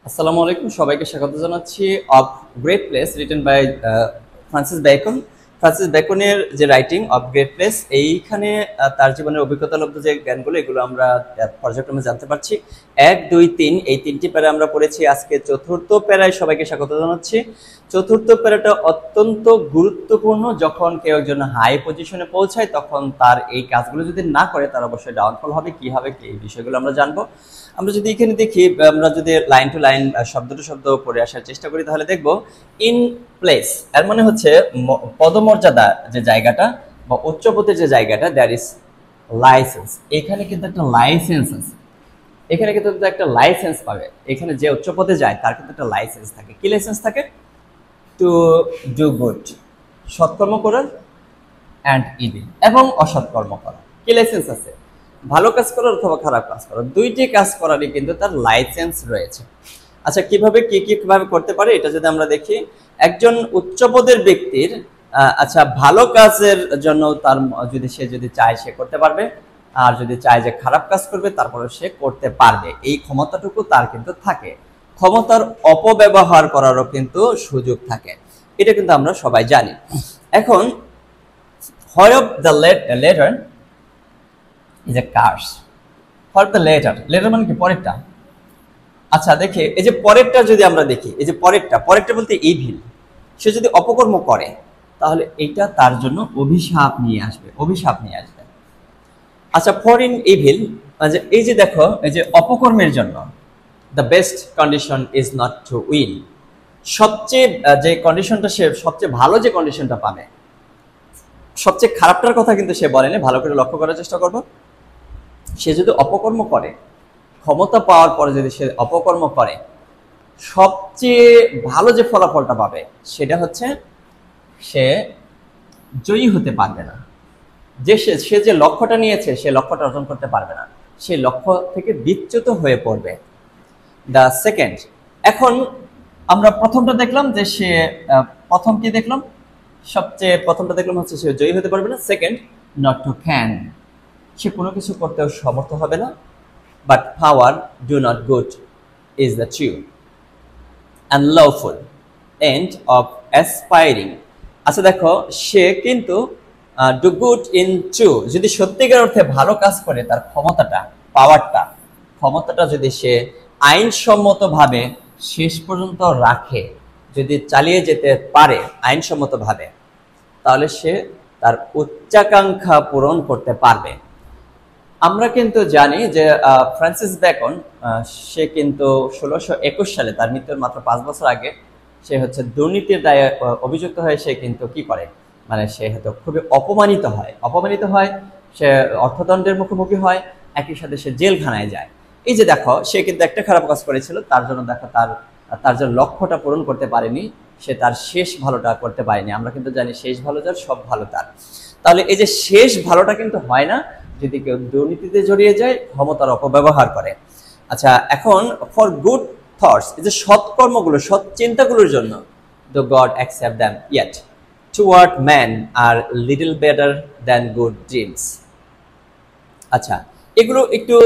আসসালামু আলাইকুম, সবাইকে স্বাগত জানাচ্ছি। Of great place written by Francis Bacon. Francis বেকনের যে রাইটিং অফ গ্রেট প্লেস, এইখানে তার জীবনের অভিজ্ঞতালব্ধ যে জ্ঞানগুলো, এগুলো আমরা পর্যায়ক্রমে জানতে পারছি। 1, 2, 3 এই তিনটি প্যারা আমরা পড়েছি। আজকে চতুর্থ প্যারায় সবাইকে স্বাগত জানাচ্ছি। চতুর্থ প্যারাটা অত্যন্ত গুরুত্বপূর্ণ। যখন কেউ একজন হাই পজিশনে পৌঁছায়, তখন তার এই কাজগুলো যদি না করে, তার অবশ্যই ডাউনফল হবে। কি হবে, কি এই বিষয়গুলো আমরা জানবো। আমরা যদি এখানে দেখি, আমরা যদি লাইন টু লাইন শব্দ টু শব্দ পড়ে আসার চেষ্টা করি, তাহলে দেখব ইন প্লেস এর মানে হচ্ছে পদমর্যাদা যে জায়গাটা বা উচ্চপদের যে জায়গাটা, দ্যার ইজ লাইসেন্স। এখানে কিন্তু একটা লাইসেন্স আছে, এখানে কিন্তু একটা লাইসেন্স পাবে। এখানে যে উচ্চপদে যায় তার কিন্তু একটা লাইসেন্স থাকে। কি লাইসেন্স থাকে? টু ডু গুড, সৎকর্ম করার, অ্যান্ড ইভিল, এবং অসৎকর্ম করা। কি লাইসেন্স আছে? ভালো কাজ করার অথবা খারাপ কাজ করার, দুইটি কাজ করারই কিন্তু তার লাইসেন্স রয়েছে। আচ্ছা, কিভাবে কিভাবে করতে পারে এটা যদি আমরা দেখি, একজন উচ্চপদের ব্যক্তির আচ্ছা ভালো কাজের জন্য তার যদি চায় সে করতে পারবে, আর যদি চায় যে খারাপ কাজ করবে তারপরে সে করতে পারবে। এই ক্ষমতাটুকু তার কিন্তু থাকে। ক্ষমতার অপব্যবহার করারও কিন্তু সুযোগ থাকে, এটা কিন্তু আমরা সবাই জানি। এখন হয় of the latter is a curse. For the latter, latter মানে কি? পরেরটা। আচ্ছা দেখে, এই যে পরেরটা যদি আমরা দেখি, এই যে পরেরটা বলতে ইভিল। সে যদি অপকর্ম করে, তাহলে এটা তার জন্য অভিশাপ নিয়ে আসবে। আচ্ছা, ফর ইন ইভিল, এই যে দেখো, এই যে অপকর্মের জন্য the best condition is not to win. সবচেয়ে যে কন্ডিশনটা, সে সবচেয়ে ভালো যে কন্ডিশনটা পাবে, সবচেয়ে খারাপটার কথা কিন্তু সে বলেনি। ভালো করে লক্ষ্য করার চেষ্টা করবো। সে যদি অপকর্ম করে, ক্ষমতা পাওয়ার পরে যদি সে অপকর্ম করে, সবচেয়ে ভালো যে ফলাফলটা পাবে সেটা হচ্ছে সে জয়ী হতে পারবে না। সে যে লক্ষ্যটা নিয়েছে, সে লক্ষ্যটা অর্জন করতে পারবে না। সে লক্ষ্য থেকে বিচ্যুত হয়ে পড়বে। দ্য সেকেন্ড, এখন আমরা প্রথমটা দেখলাম যে সে প্রথম কি দেখলাম, প্রথমটা দেখলাম হচ্ছে সে জয়ী হতে পারবে না। সেকেন্ড, নট টু ক্যান, সে কোনো কিছু করতেও সমর্থ হবে না। But power do not good is the true and lawful end of aspiring. আচ্ছা দেখো, সে কিন্তু ডু গুড ইন ট্রু, যদি সত্যিকার অর্থে ভালো কাজ করে, তার ক্ষমতাটা যদি সে আইনসম্মতভাবে শেষ পর্যন্ত রাখে, যদি চালিয়ে যেতে পারে আইনসম্মতভাবে, তাহলে সে তার উচ্চাকাঙ্ক্ষা পূরণ করতে পারবে। আমরা কিন্তু জানি যে ফ্রান্সিস বেকন, সে কিন্তু 1621 সালে, তার মৃত্যুর মাত্র 5 বছর আগে, সে হচ্ছে দুর্নীতির দায়ে অভিযুক্ত হয়ে সে কিন্তু কি করে, মানে সে হয়তো খুবই অপমানিত হয়, সে অর্থদণ্ডের মুখোমুখি হয়, একই সাথে সে জেলখানায় যায়। এই যে দেখো, সে কিন্তু একটা খারাপ কাজ করেছিল, তার জন্য দেখো তার যে লক্ষ্যটা পূরণ করতে পারেনি, সে তার শেষ ভালোটা করতে পারেনি। আমরা কিন্তু জানি শেষ ভালো যার সব ভালো তার। তাহলে এই যে শেষ ভালোটা কিন্তু হয় না যদি কেউ দুর্নীতিতে জড়িয়ে যায়, ক্ষমতার অপব্যবহার করে। আচ্ছা, এখন ফর গুড থটস, এই যে সৎকর্মগুলো, সৎ চিন্তাগুলোর জন্য, the god accept them yet toward man are little better than good dreams. আচ্ছা, এগুলো একটু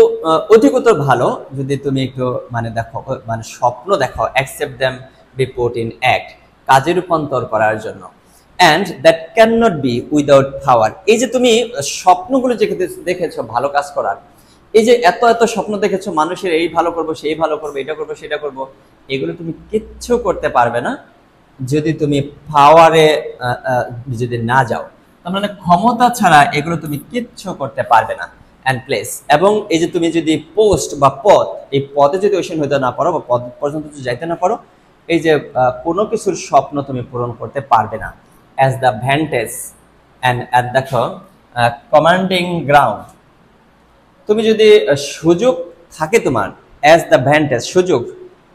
অধিকতর ভালো যদি তুমি একটু দেখো, স্বপ্ন দেখো। Accept them be put in act, কাজে রূপান্তর করার জন্য। And that can not be without power. এই যে তুমি স্বপ্নগুলো যে দেখেছো ভালো কাজ করার, এই যে এত স্বপ্ন দেখেছো, মানুষের এই ভালো করবো, সেই ভালো করবো, এটা করবো, সেটা করবো, এগুলো তুমি কিচ্ছু করতে পারবে না যদি তুমি পাওয়ারে যদি না যাও। তার মানে ক্ষমতা ছাড়া এগুলো তুমি কিচ্ছু করতে পারবে না। অ্যান্ড প্লেস, এবং এই যে তুমি যদি পোস্ট বা পদ, এই পদে যদি ওইসন হইতে না পারো বা পদ পর্যন্ত যদি যাইতে না পারো, এই যে কোনো কিছুর স্বপ্ন তুমি পূরণ করতে পারবে না। অ্যাজ দ্য ভ্যান্টেজ অ্যান্ড দেখো কমান্ডিং গ্রাউন্ড, তুমি যদি সুযোগ থাকে তোমার, অ্যাজ দ্য ভ্যান্টেজ সুযোগ,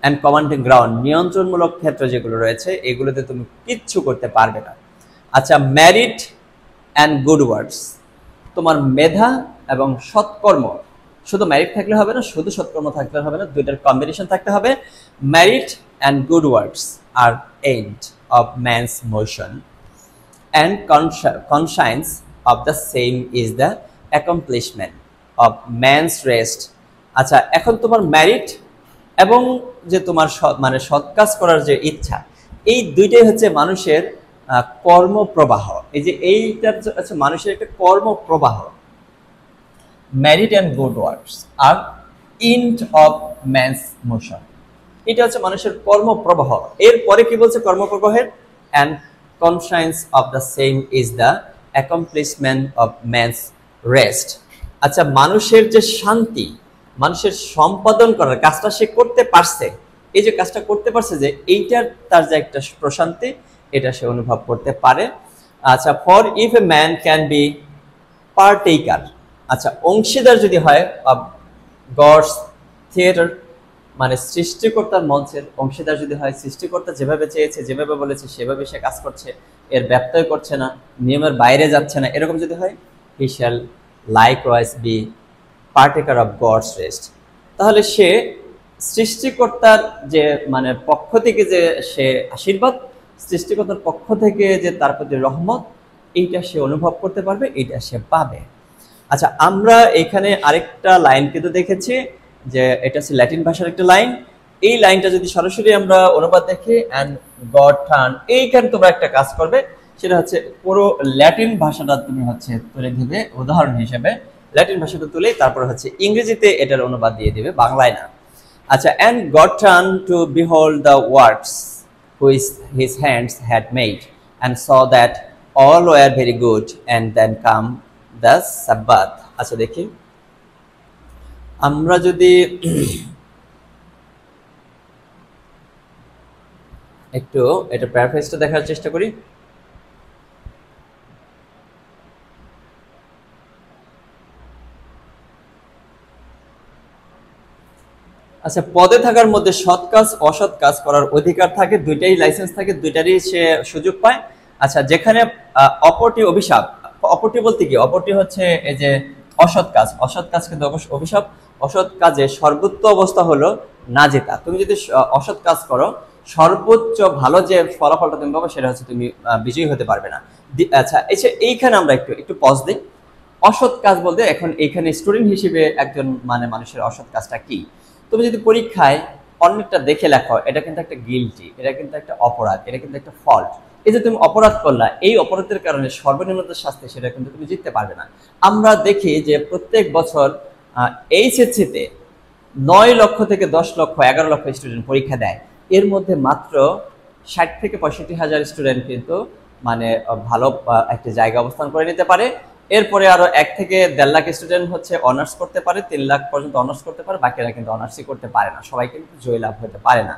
অ্যান্ড কমান্ডিং গ্রাউন্ড নিয়ন্ত্রণমূলক ক্ষেত্র যেগুলো রয়েছে, এগুলোতে তুমি কিচ্ছু করতে পারবে না। আচ্ছা, ম্যারিট অ্যান্ড গুড ওয়ার্ডস, তোমার মেধা এবং সৎকর্ম, শুধু ম্যারিট থাকলে হবে না, শুধু সৎকর্ম থাকলে হবে না, দুইটার কম্বিনেশন থাকতে হবে। Merit and good words are end of man's motion and conscience of the same is the accomplishment of man's rest. আচ্ছা, এখন তোমার ম্যারিট এবং যে তোমার মানে সৎ কাজ করার যে ইচ্ছা, এই দুইটাই হচ্ছে মানুষের কর্মপ্রবাহ। এই যে এইটা হচ্ছে মানুষের একটা কর্মপ্রবাহ। Merit and good works are end of man's motion, এটা হচ্ছে মানুষের কর্মপ্রবাহ। এরপরে কি বলছে কর্মপ্রবাহের? And conscience of the same is the accomplishment of man's rest. আচ্ছা, মানুষের যে শান্তি, মানুষের সম্পাদন করার কাজটা সে করতে পারছে, এই যে কাজটা করতে পারছে, যে এইটার তার যে একটা প্রশান্তি, এটা সে অনুভব করতে পারে। আচ্ছা, for if a man can be partaker, আচ্ছা অংশীদার যদি হয় অফ গডস থিয়েটার, মানে সৃষ্টিকর্তার মঞ্চের অংশীদার যদি হয়, সৃষ্টিকর্তা যেভাবে চেয়েছে, যেভাবে বলেছে সেভাবে সে কাজ করছে, এর ব্যত্যয় করছে না, নিয়মের বাইরে যাচ্ছে না, এরকম যদি হয়, he shall likewise be partaker of God's rest. তাহলে সে সৃষ্টিকর্তার যে মানে পক্ষ থেকে যে সে আশীর্বাদ, সৃষ্টিকর্তার পক্ষ থেকে যে তার প্রতি রহমত, এইটা সে অনুভব করতে পারবে, এইটা সে পাবে। আচ্ছা, আমরা এখানে আরেকটা লাইন কিন্তু দেখেছি, যে এটা হচ্ছে ল্যাটিন ভাষার একটা লাইন। এই লাইনটা যদি সরাসরি আমরা অনুবাদ দেখি, অ্যান্ড গড টার্ন, এইখানে তোমরা একটা কাজ করবে, সেটা হচ্ছে পুরো ল্যাটিন ভাষাটা তুমি হচ্ছে তুলে দিবে উদাহরণ হিসেবে, ল্যাটিন ভাষাটা তুলে তারপর হচ্ছে ইংরেজিতে এটার অনুবাদ দিয়ে দিবে, বাংলায় না। আচ্ছা, and God turn to behold the works which his hands had made and saw that all were very good and then come the Sabbath. আচ্ছা দেখি, আমরা যদি একটু এটা প্যারাফ্রেজটা দেখার চেষ্টা করি। আচ্ছা, পদে থাকার মধ্যে সৎ কাজ অসৎ কাজ করার অধিকার থাকে, দুইটাই লাইসেন্স থাকে, দুইটারই সে সুযোগ পায়। আচ্ছা, যেখানে অপরটি অভিশাপ, অপরটি বলতে কি, অপরটি হচ্ছে এই যে অসৎ কাজ, অসৎ কাজ কিন্তু অভিশাপ। অসৎ কাজে সর্বোচ্চ অবস্থা হলো না জেতা। তুমি যদি অসৎ কাজ করো, সর্বোচ্চ ভালো যে ফলাফলটা তুমি পাবে, সেটা হচ্ছে তুমি বিজয়ী হতে পারবে না। আচ্ছা, এইখানে আমরা একটু একটু পজ দিই। অসৎ কাজ বলতে এখন এইখানে স্টুডেন্ট হিসেবে একজন মানে মানুষের অসৎ কাজটা কি? তুমি যদি পরীক্ষায় অন্যটা দেখে লেখো, এটা কিন্তু একটা গিল্টি, এটা কিন্তু একটা অপরাধ, এটা কিন্তু একটা ফল্ট। এই যে তুমি অপরাধ করলা, এই অপরাধের কারণে সর্বনিম্ন শাস্তি, সেটা কিন্তু তুমি জিততে পারবে না। আমরা দেখি যে প্রত্যেক বছর এইচএসসিতে 9 লক্ষ থেকে 10 লক্ষ 11 লক্ষ স্টুডেন্ট পরীক্ষা দেয়, এর মধ্যে মাত্র 60 থেকে 65 হাজার স্টুডেন্ট কিন্তু মানে ভালো একটা জায়গা অবস্থান করে নিতে পারে। এরপরে আরো 1 থেকে 1.5 লাখ স্টুডেন্ট হচ্ছে অনার্স করতে পারে, 3 লাখ পর্যন্ত অনার্স করতে পারে, বাকিরা কিন্তু অনার্সই করতে পারে না, সবাই কিন্তু জয়লাভ হতে পারে না।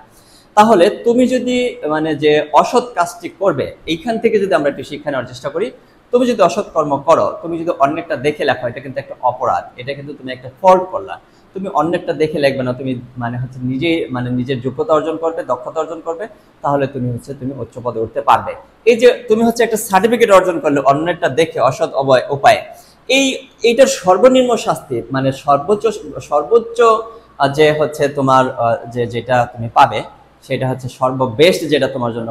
তাহলে তুমি যদি মানে যে অসৎ কাজটি করবে, এইখান থেকে যদি আমরা একটু শিক্ষা নেওয়ার চেষ্টা করি, তুমি যদি অসৎ কর্ম করো, তুমি যদি অন্যেরটা দেখে লেখো, এটা কিন্তু একটা অপরাধ, এটা কিন্তু তুমি একটা ফল্ট করলা। তুমি অন্যেরটা দেখে লিখবে না, তুমি মানে হচ্ছে নিজের যোগ্যতা অর্জন করবে, দক্ষতা অর্জন করবে, তাহলে তুমি উচ্চ পদে উঠতে পারবে। এই যে তুমি হচ্ছে একটা সার্টিফিকেট অর্জন করলে অন্যেরটা দেখে অসৎ উপায়ে, এইটার সর্বনিম্ন শাস্তি মানে সর্বোচ্চ যে হচ্ছে তোমার যেটা তুমি পাবে, সেটা হচ্ছে সর্ববেস্ট যেটা তোমার জন্য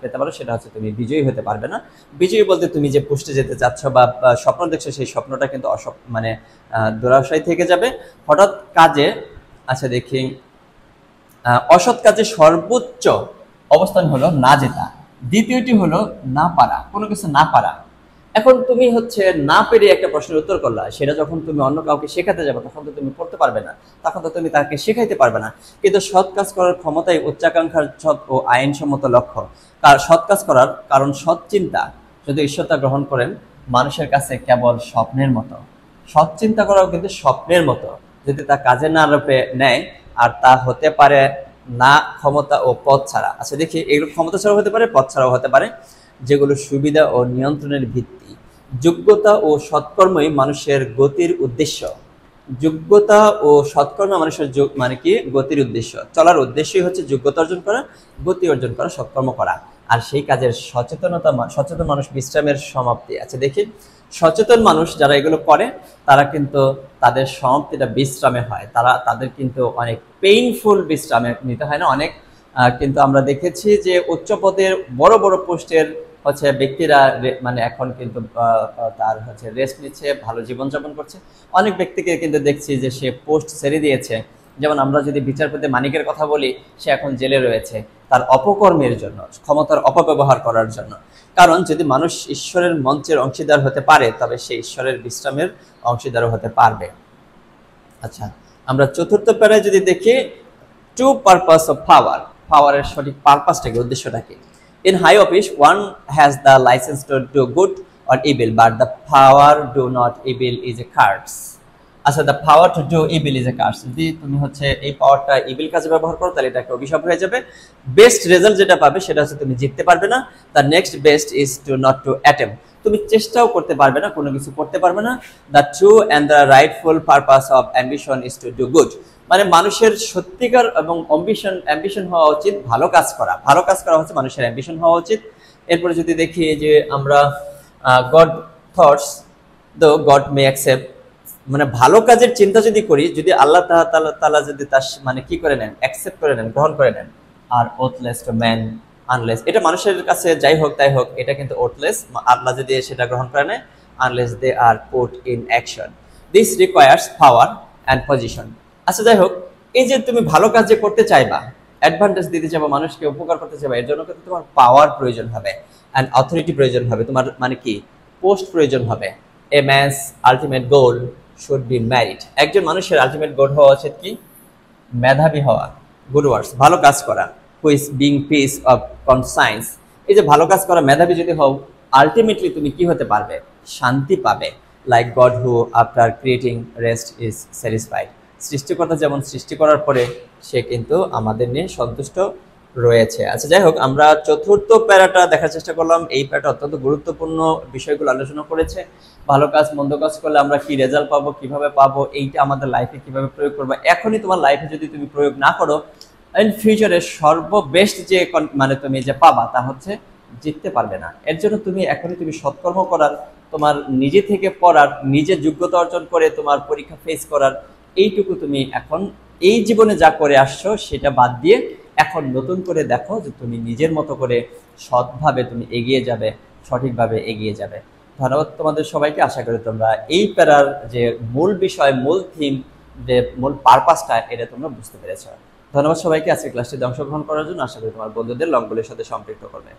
পেতে পারো, সেটা হচ্ছে তুমি বিজয়ী হতে পারবে না। বিজয়ী বলতে তুমি যে পোস্টে যেতে চাচ্ছ বা স্বপ্ন দেখছো, সেই স্বপ্নটা কিন্তু মানে দুরাশায় থেকে যাবে হঠাৎ কাজে। আচ্ছা দেখি, অসৎ কাজে সর্বোচ্চ অবস্থান হলো না জেতা, দ্বিতীয়টি হলো না পারা, কোনো কিছু না পারা। এখন তুমি হচ্ছে না পেরে একটা প্রশ্নের উত্তর করলা, সেটা যখন তুমি অন্য কাউকে শেখাতে যাবে, তখন তো তুমি পড়তে পারবে না, তখন তো তুমি তাকে শেখাইতে পারবে না। কিন্তু সৎ কাজ করার ক্ষমতাই উচ্চাকাঙ্ক্ষার সৎ ও আইনসম্মত লক্ষ্য। সৎ কাজ করার কারণ সৎ চিন্তা যদি ঈশ্বরতা গ্রহণ করেন, মানুষের কাছে কেবল স্বপ্নের মতো। সৎ চিন্তা করাও কিন্তু স্বপ্নের মতো, যদি তা কাজে না রূপে নেয়, আর তা হতে পারে না ক্ষমতা ও পথ ছাড়া। আচ্ছা দেখি, এগুলো ক্ষমতা ছাড়াও হতে পারে, পথ ছাড়াও হতে পারে, যেগুলো সুবিধা ও নিয়ন্ত্রণের ভিত্তি। যোগ্যতা ও সৎকর্মই মানুষের গতির উদ্দেশ্য। যোগ্যতা ও সৎকর্ম মানুষের মানে কি গতির উদ্দেশ্য। চলার উদ্দেশ্যই হচ্ছে যোগ্যতা অর্জন করা, গতি অর্জন করা, সৎকর্ম করা। আর সেই কাজের সচেতন মানুষ বিশ্রামের সমাপ্তি। আচ্ছা দেখি, সচেতন মানুষ যারা এগুলো করে, তারা কিন্তু তাদের সমাপ্তিটা বিশ্রামে হয়, তাদের কিন্তু অনেক পেইনফুল বিশ্রামে নিতে হয় না অনেক। কিন্তু আমরা দেখেছি যে উচ্চ পদের বড় বড় পোস্টের হচ্ছে ব্যক্তিরা মানে এখন কিন্তু তার হচ্ছে রেস্ট নিচ্ছে, ভালো জীবনযাপন করছে। অনেক ব্যক্তিকে কিন্তু দেখছি যে সে পোস্ট ছেড়ে দিয়েছে, যেমন আমরা যদি বিচারপতি মানিকের কথা বলি, সে এখন জেলে রয়েছে তার অপকর্মের জন্য, ক্ষমতার অপব্যবহার করার জন্য। কারণ যদি মানুষ ঈশ্বরের মঞ্চের অংশীদার হতে পারে, তবে সে ঈশ্বরের বিশ্রামের অংশীদারও হতে পারবে। আচ্ছা, আমরা চতুর্থ প্যারায় যদি দেখি, টু পারপাস অফ পাওয়ার, পাওয়ারের সঠিক পারপাসটা কি, উদ্দেশ্যটা কি? In high office one has the license to do good or evil, but the power do not evil is a curse. আচ্ছা, the power to do evil is a curse, যদি তুমি হচ্ছে এই পাওয়ারটা ইভিল কাজে ব্যবহার করো, তাহলে এটা একটা অভিশাপ হয়ে যাবে। বেস্ট রেজাল্ট যেটা পাবে সেটা হচ্ছে তুমি জিততে পারবে না। The next best is to not to attempt, তুমি চেষ্টাও করতে পারবে না, কোনো কিছু করতে পারবে না। The true and the Writefull purpose of ambition is two do good, মানে মানুষের সত্যিকার এবং অ্যাম্বিশন হওয়া উচিত ভালো কাজ করা, ভালো কাজ করা হচ্ছে মানুষের অ্যাম্বিশন হওয়া উচিত। এরপরে যদি দেখি যে আমরা গড থটস দো গড মে অ্যাকসেপ্ট, মানে ভালো কাজের চিন্তা যদি করি, যদি আল্লাহ তাআলা যদি তার মানে কি করে নেন, অ্যাকসেপ্ট করে নেন, গ্রহণ করে নেন। আর ওথলেস টু ম্যান আনলেস, এটা মানুষের কাছে যাই হোক তাই হোক, এটা কিন্তু ওথলেস, আল্লাহ যদি সেটা গ্রহণ করে নেয়, unless they are put in action, this requires power and position. আচ্ছা, যাই হোক, এই যে তুমি ভালো কাজ যে করতে চাইবা, অ্যাডভান্টেজ দিতে চাইবা, মানুষকে উপকার করতে চাইবা, এর জন্য কিন্তু তোমার পাওয়ার প্রয়োজন হবে, অ্যান্ড অথরিটি প্রয়োজন হবে, তোমার মানে কি পোস্ট প্রয়োজন হবে। A man's ultimate goal should be married, একজন মানুষের আলটিমেট গোল হওয়া উচিত কি, মেধাবী হওয়া, গুড ওয়ার্কস, ভালো কাজ করা, which being piece of conscience, এই যে ভালো কাজ করা, মেধাবী যদি হও, আলটিমেটলি তুমি কি হতে পারবে, শান্তি পাবে। Like god who after creating rest is satisfied, সৃষ্টিকর্তা যেমন সৃষ্টি করার পরে সে কিন্তু আমাদের নিয়ে সন্তুষ্ট রয়েছে। আচ্ছা, যাই হোক, আমরা চতুর্থ প্যারাটা দেখার চেষ্টা করলাম। এই প্যারাটা অত্যন্ত গুরুত্বপূর্ণ বিষয়গুলো আলোচনা করেছে। ভালো কাজ মন্দ কাজ করলে আমরা কি রেজাল্ট পাবো, কিভাবে পাবো, এইটা আমাদের লাইফে কিভাবে প্রয়োগ করবো। এখনই তোমার লাইফে যদি তুমি প্রয়োগ না করো, ইন ফিউচারে সর্ববেস্ট যে মানে তুমি যে পাবা তা হচ্ছে জিততে পারবে না। এর জন্য তুমি এখনই তুমি সৎকর্ম করার, তোমার নিজে থেকে পড়ার, নিজের যোগ্যতা অর্জন করে তোমার পরীক্ষা ফেস করার, এইটুকু তুমি এখন এই জীবনে যা করে আসছো সেটা বাদ দিয়ে এখন নতুন করে দেখো যে তুমি নিজের মতো করে সৎভাবে তুমি এগিয়ে যাবে, সঠিকভাবে এগিয়ে যাবে। ধন্যবাদ তোমাদের সবাইকে। আশা করি তোমরা এই প্যারার যে মূল বিষয়, মূল থিম, যে মূল পারপাসটা, এটা তোমরা বুঝতে পেরেছো। ধন্যবাদ সবাইকে আজকে ক্লাসটিতে অংশগ্রহণ করার জন্য। আশা করি তোমার বন্ধুদের লংগুলির সাথে সম্পৃক্ত করবে।